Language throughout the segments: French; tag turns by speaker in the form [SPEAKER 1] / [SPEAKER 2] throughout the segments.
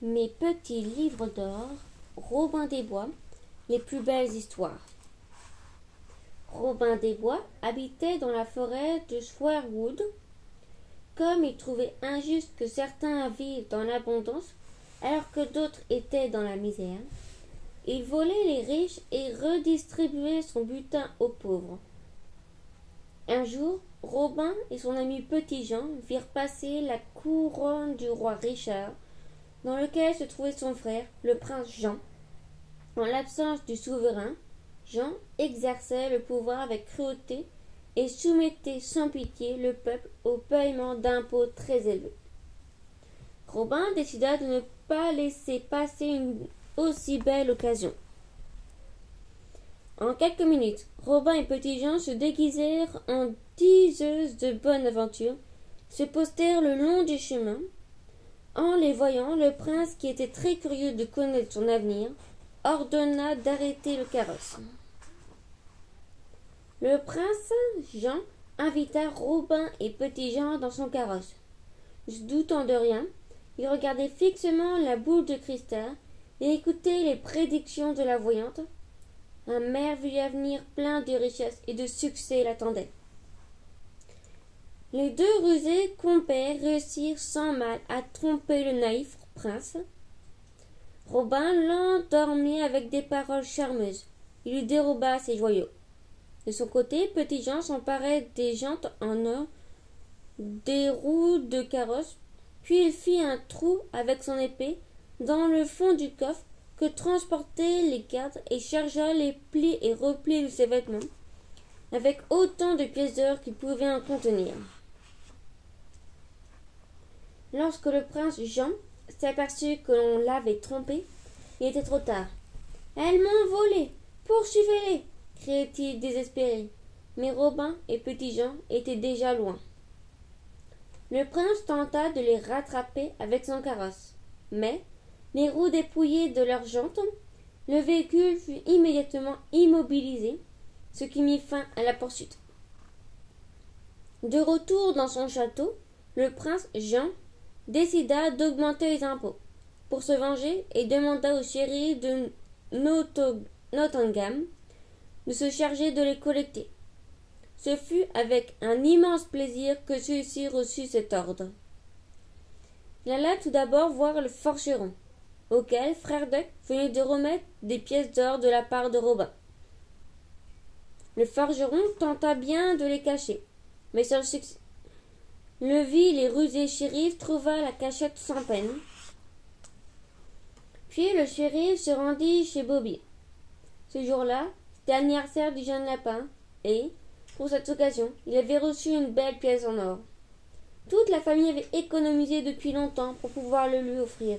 [SPEAKER 1] Mes petits livres d'or, Robin des Bois, les plus belles histoires. Robin des Bois habitait dans la forêt de Sherwood. Comme il trouvait injuste que certains vivent dans l'abondance alors que d'autres étaient dans la misère, il volait les riches et redistribuait son butin aux pauvres. Un jour, Robin et son ami Petit Jean virent passer la couronne du roi Richard, dans lequel se trouvait son frère, le prince Jean. En l'absence du souverain, Jean exerçait le pouvoir avec cruauté et soumettait sans pitié le peuple au paiement d'impôts très élevés. Robin décida de ne pas laisser passer une aussi belle occasion. En quelques minutes, Robin et Petit Jean se déguisèrent en diseuses de bonne aventure, se postèrent le long du chemin. En les voyant, le prince, qui était très curieux de connaître son avenir, ordonna d'arrêter le carrosse. Le prince Jean invita Robin et Petit Jean dans son carrosse. Ne se doutant de rien, il regardait fixement la boule de cristal et écoutait les prédictions de la voyante. Un merveilleux avenir plein de richesses et de succès l'attendait. Les deux rusés compères réussirent sans mal à tromper le naïf prince. Robin l'endormit avec des paroles charmeuses. Il lui déroba ses joyaux. De son côté, Petit Jean s'emparait des jantes en or, des roues de carrosse, puis il fit un trou avec son épée dans le fond du coffre que transportaient les gardes et chargea les plis et replis de ses vêtements, avec autant de pièces d'or qu'il pouvait en contenir. Lorsque le prince Jean s'aperçut que l'on l'avait trompé, il était trop tard. « Elles m'ont volé! Poursuivez-les » criait-il désespéré. Mais Robin et Petit Jean étaient déjà loin. Le prince tenta de les rattraper avec son carrosse, mais, les roues dépouillées de leurs jantes, le véhicule fut immédiatement immobilisé, ce qui mit fin à la poursuite. De retour dans son château, le prince Jean décida d'augmenter les impôts pour se venger et demanda au shérif de Nottingham de se charger de les collecter. Ce fut avec un immense plaisir que celui-ci reçut cet ordre. Il alla tout d'abord voir le forgeron, auquel Frère Duck venait de remettre des pièces d'or de la part de Robin. Le forgeron tenta bien de les cacher, mais sans succès. Le vil et rusé shérif trouva la cachette sans peine. Puis le shérif se rendit chez Bobby. Ce jour-là, c'était l'anniversaire du jeune lapin, et, pour cette occasion, il avait reçu une belle pièce en or. Toute la famille avait économisé depuis longtemps pour pouvoir le lui offrir.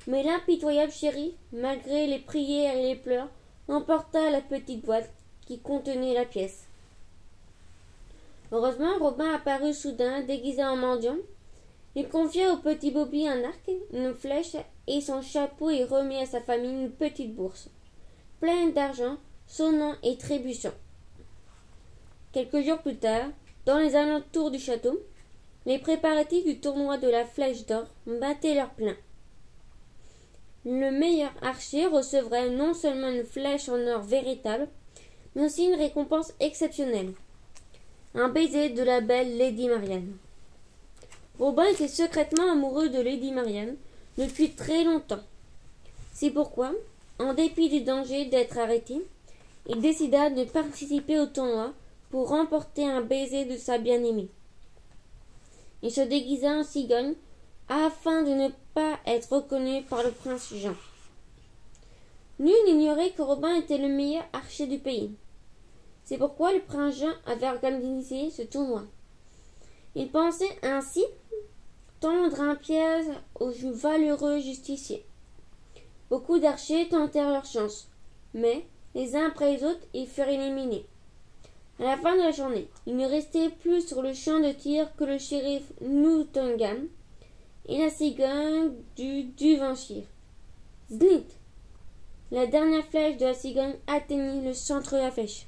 [SPEAKER 1] Mais l'impitoyable shérif, malgré les prières et les pleurs, emporta la petite boîte qui contenait la pièce. Heureusement, Robin apparut soudain, déguisé en mendiant. Il confia au petit Bobby un arc, une flèche et son chapeau et remit à sa famille une petite bourse, pleine d'argent, sonnant et trébuchant. Quelques jours plus tard, dans les alentours du château, les préparatifs du tournoi de la flèche d'or battaient leur plein. Le meilleur archer recevrait non seulement une flèche en or véritable, mais aussi une récompense exceptionnelle. Un baiser de la belle Lady Marianne. Robin était secrètement amoureux de Lady Marianne depuis très longtemps. C'est pourquoi, en dépit du danger d'être arrêté, il décida de participer au tournoi pour remporter un baiser de sa bien-aimée. Il se déguisa en cigogne afin de ne pas être reconnu par le prince Jean. Nul n'ignorait que Robin était le meilleur archer du pays. C'est pourquoi le prince Jean avait organisé ce tournoi. Il pensait ainsi tendre un piège aux valeureux justiciers. Beaucoup d'archers tentèrent leur chance, mais les uns après les autres y furent éliminés. À la fin de la journée, il ne restait plus sur le champ de tir que le shérif Nottingham et la cigogne du Devonshire. Znit! La dernière flèche de la cigogne atteignit le centre de la flèche.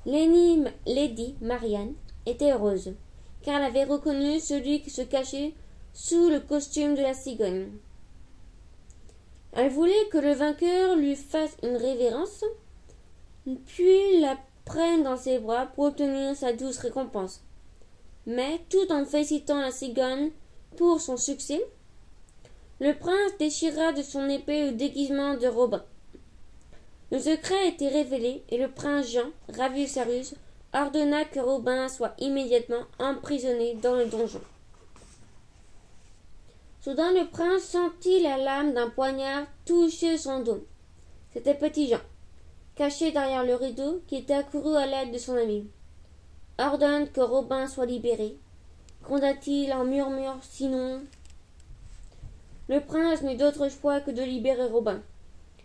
[SPEAKER 1] L'énigme Lady Marianne était heureuse, car elle avait reconnu celui qui se cachait sous le costume de la cigogne. Elle voulait que le vainqueur lui fasse une révérence, puis la prenne dans ses bras pour obtenir sa douce récompense. Mais, tout en félicitant la cigogne pour son succès, le prince déchira de son épée le déguisement de Robin. Le secret a été révélé et le prince Jean, ravi de sa ruse, ordonna que Robin soit immédiatement emprisonné dans le donjon. Soudain, le prince sentit la lame d'un poignard toucher son dos. C'était Petit Jean, caché derrière le rideau, qui était accouru à l'aide de son ami. « Ordonne que Robin soit libéré, » gronda-t-il en murmure, sinon... Le prince n'eut d'autre choix que de libérer Robin.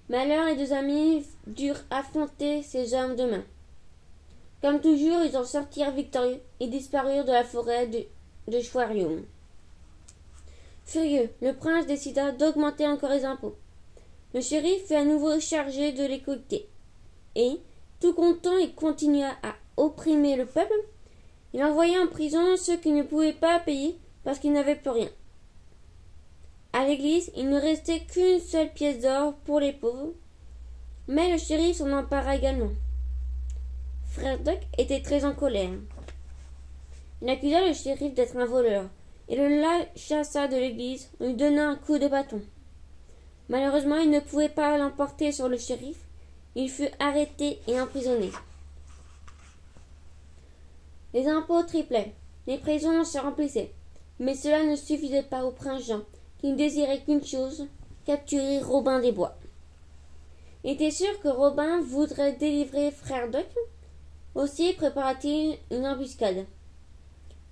[SPEAKER 1] Mais alors les deux amis durent affronter ces hommes de main. Comme toujours, ils en sortirent victorieux et disparurent de la forêt de Schwarium. Furieux, le prince décida d'augmenter encore les impôts. Le shérif fut à nouveau chargé de les collecter. Et, tout content, il continua à opprimer le peuple. Il envoya en prison ceux qui ne pouvaient pas payer parce qu'ils n'avaient plus rien. À l'église, il ne restait qu'une seule pièce d'or pour les pauvres, mais le shérif s'en empara également. Frère Duck était très en colère. Il accusa le shérif d'être un voleur et le chassa de l'église en lui donnant un coup de bâton. Malheureusement, il ne pouvait pas l'emporter sur le shérif. Il fut arrêté et emprisonné. Les impôts triplaient, les prisons se remplissaient, mais cela ne suffisait pas au prince Jean, qui ne désirait qu'une chose, capturer Robin des Bois. Il était sûr que Robin voudrait délivrer Frère Duck. Aussi prépara-t-il une embuscade.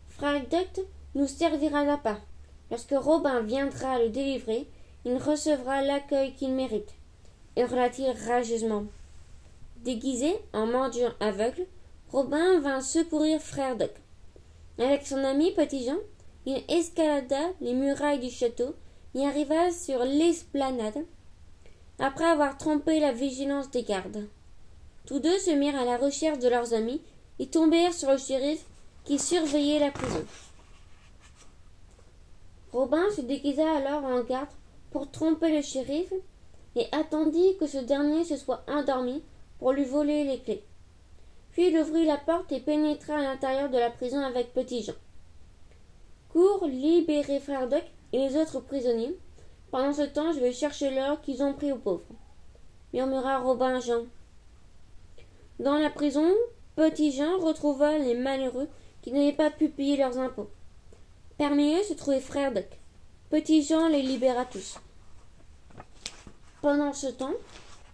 [SPEAKER 1] Frère Duck nous servira d'appât. Lorsque Robin viendra le délivrer, il recevra l'accueil qu'il mérite, hurla-t-il rageusement. Déguisé en mendiant aveugle, Robin vint secourir Frère Duck. Avec son ami Petit Jean, il escalada les murailles du château et arriva sur l'esplanade, après avoir trompé la vigilance des gardes. Tous deux se mirent à la recherche de leurs amis et tombèrent sur le shérif qui surveillait la prison. Robin se déguisa alors en garde pour tromper le shérif et attendit que ce dernier se soit endormi pour lui voler les clés. Puis il ouvrit la porte et pénétra à l'intérieur de la prison avec Petit Jean. Cours libérer Frère Duck et les autres prisonniers. Pendant ce temps, je vais chercher l'or qu'ils ont pris aux pauvres, murmura Robin Jean. Dans la prison, Petit Jean retrouva les malheureux qui n'avaient pas pu payer leurs impôts. Parmi eux se trouvait Frère Duck. Petit Jean les libéra tous. Pendant ce temps,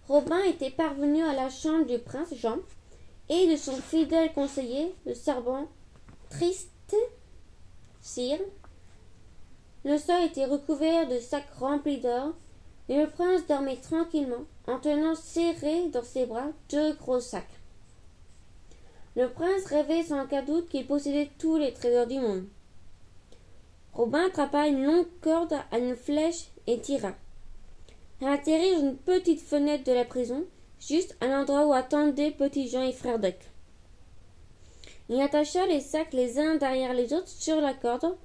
[SPEAKER 1] Robin était parvenu à la chambre du prince Jean et de son fidèle conseiller, le servant Triste Sire. Le sol était recouvert de sacs remplis d'or, et le prince dormait tranquillement en tenant serrés dans ses bras 2 gros sacs. Le prince rêvait sans aucun doute qu'il possédait tous les trésors du monde. Robin attrapa une longue corde à une flèche et tira. Elle atterrit dans une petite fenêtre de la prison, juste à l'endroit où attendaient Petit Jean et Frère Duck. Il attacha les sacs les uns derrière les autres sur la corde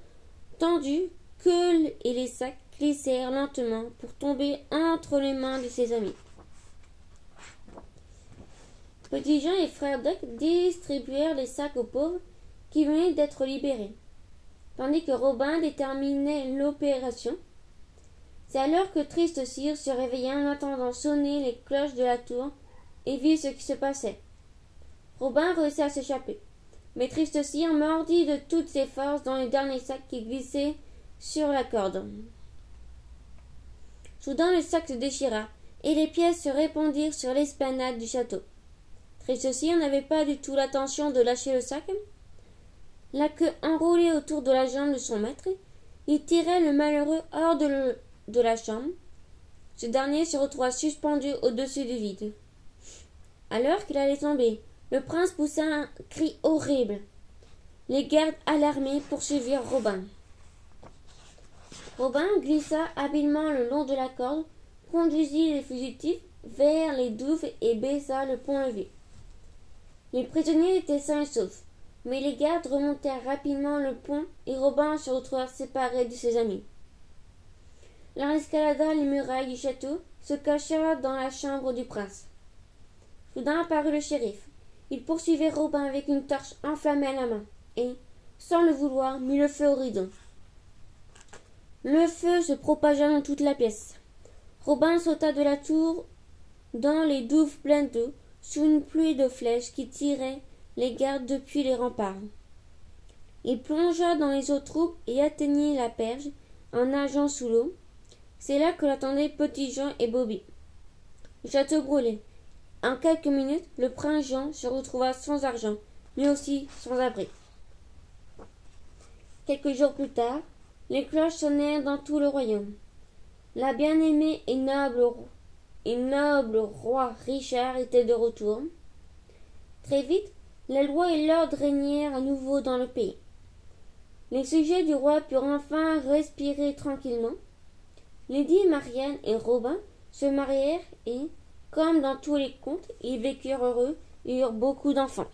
[SPEAKER 1] tendue et les sacs glissèrent lentement pour tomber entre les mains de ses amis. Petit Jean et Frère Duck distribuèrent les sacs aux pauvres qui venaient d'être libérés, tandis que Robin déterminait l'opération. C'est alors que Triste Sire se réveilla en entendant sonner les cloches de la tour et vit ce qui se passait. Robin réussit à s'échapper, mais Triste Sire mordit de toutes ses forces dans le dernier sac qui glissait sur la corde. Soudain le sac se déchira, et les pièces se répandirent sur l'esplanade du château. Triste Sire n'avait pas du tout l'intention de lâcher le sac. La queue enroulée autour de la jambe de son maître, il tirait le malheureux hors de la chambre. Ce dernier se retrouva suspendu au-dessus du vide. Alors qu'il allait tomber, le prince poussa un cri horrible. Les gardes alarmés poursuivirent Robin. Robin glissa habilement le long de la corde, conduisit les fugitifs vers les douves et baissa le pont-levis. Les prisonniers étaient sains et saufs. Mais les gardes remontèrent rapidement le pont et Robin se retrouva séparé de ses amis. Il escalada les murailles du château, se cacha dans la chambre du prince. Soudain apparut le shérif. Il poursuivait Robin avec une torche enflammée à la main et, sans le vouloir, mit le feu au rideau. Le feu se propagea dans toute la pièce. Robin sauta de la tour dans les douves pleines d'eau, sous une pluie de flèches qui tiraient les gardes depuis les remparts. Il plongea dans les eaux troubles et atteignit la berge en nageant sous l'eau. C'est là que l'attendaient Petit Jean et Bobby. Le château brûlait. En quelques minutes, le prince Jean se retrouva sans argent, mais aussi sans abri. Quelques jours plus tard, les cloches sonnèrent dans tout le royaume. La bien-aimée et noble roi Richard était de retour. Très vite, la loi et l'ordre régnèrent à nouveau dans le pays. Les sujets du roi purent enfin respirer tranquillement. Lady Marianne et Robin se marièrent et, comme dans tous les contes, ils vécurent heureux et eurent beaucoup d'enfants.